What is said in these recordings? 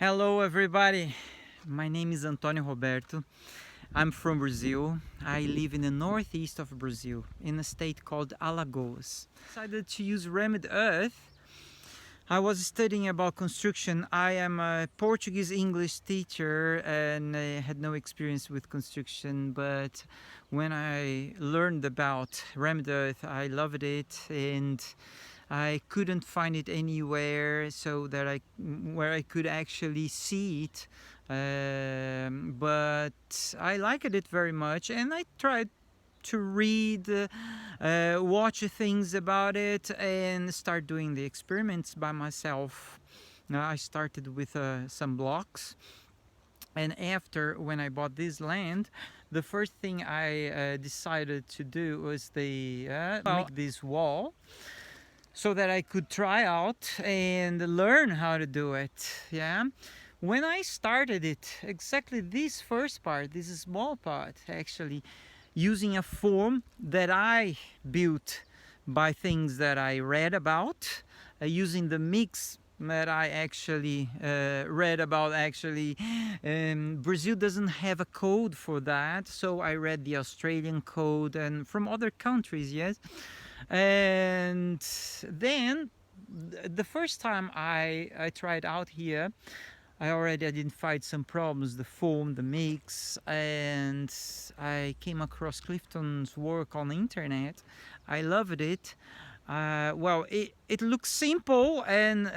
Hello everybody, my name is Antonio Roberto. I'm from Brazil. I live in the northeast of Brazil in a state called Alagoas. I decided to use Remedy Earth. I was studying about construction. I am a Portuguese English teacher and I had no experience with construction, but when I learned about Remedy Earth, I loved it, and I couldn't find it anywhere so that where I could actually see it. But I liked it very much, and I tried to read, watch things about it, and start doing the experiments by myself. I started with some blocks, and after, when I bought this land, the first thing I decided to do was make this wall so that I could try out and learn how to do it. Yeah. When I started it, exactly this first part, this small part, actually, using a form that I built by things that I read about, using the mix that I actually read about. Actually, Brazil doesn't have a code for that, so I read the Australian code and from other countries, yes. And then the first time I tried out here, I already identified some problems, the form, the mix, and I came across Clifton's work on the internet. I loved it. Well, it looks simple and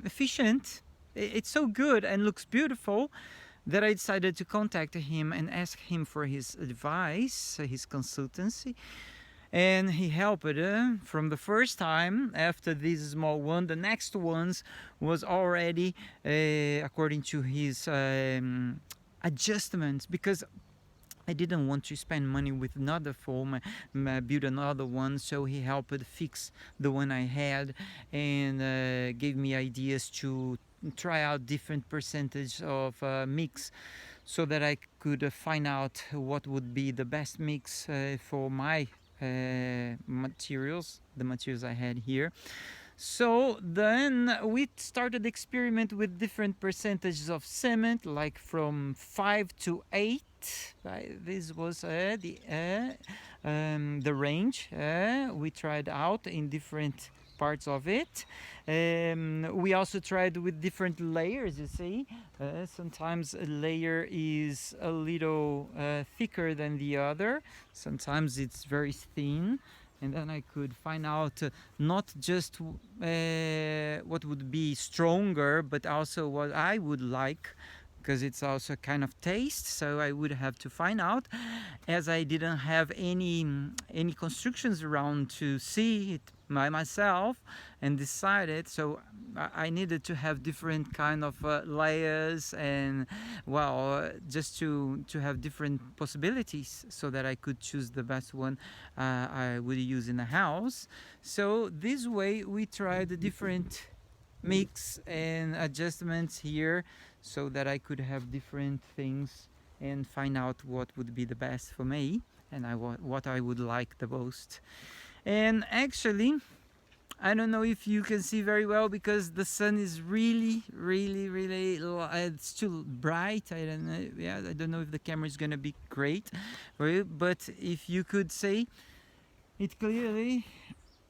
efficient. It's so good and looks beautiful that I decided to contact him and ask him for his advice, his consultancy. And he helped from the first time. After this small one, the next ones was already according to his adjustments, because I didn't want to spend money with another form, build another one, so he helped fix the one I had, and gave me ideas to try out different percentage of mix, so that I could find out what would be the best mix for my materials, the materials I had here. So then we started experiment with different percentages of cement, like from 5 to 8. This was the range we tried out in different parts of it. We also tried with different layers, you see. Sometimes a layer is a little thicker than the other, sometimes it's very thin, and then I could find out not just what would be stronger, but also what I would like, because it's also kind of taste. So I would have to find out, as I didn't have any constructions around to see it by myself and decide it. So I needed to have different kind of layers, and well, just to have different possibilities so that I could choose the best one I would use in the house. So this way we tried the different mix and adjustments here, so that I could have different things and find out what would be the best for me, and what I would like the most. And actually, I don't know if you can see very well, because the sun is really it's too bright. I don't know. Yeah, I don't know if the camera is gonna be great for you, but if you could say it clearly,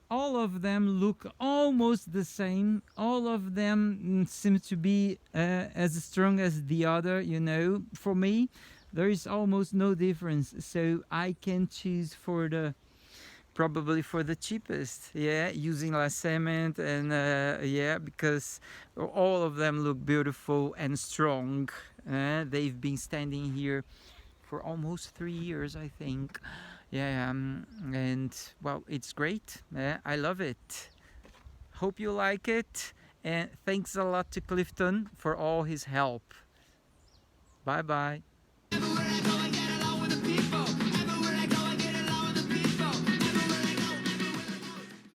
all of them look almost the same. All of them seem to be as strong as the other, you know. For me, there is almost no difference, so I can choose for probably for the cheapest, yeah, using less cement, and yeah, because all of them look beautiful and strong. They've been standing here for almost 3 years, I think. Yeah, and well, it's great. I love it. Hope you like it, and thanks a lot to Clifton for all his help. Bye bye.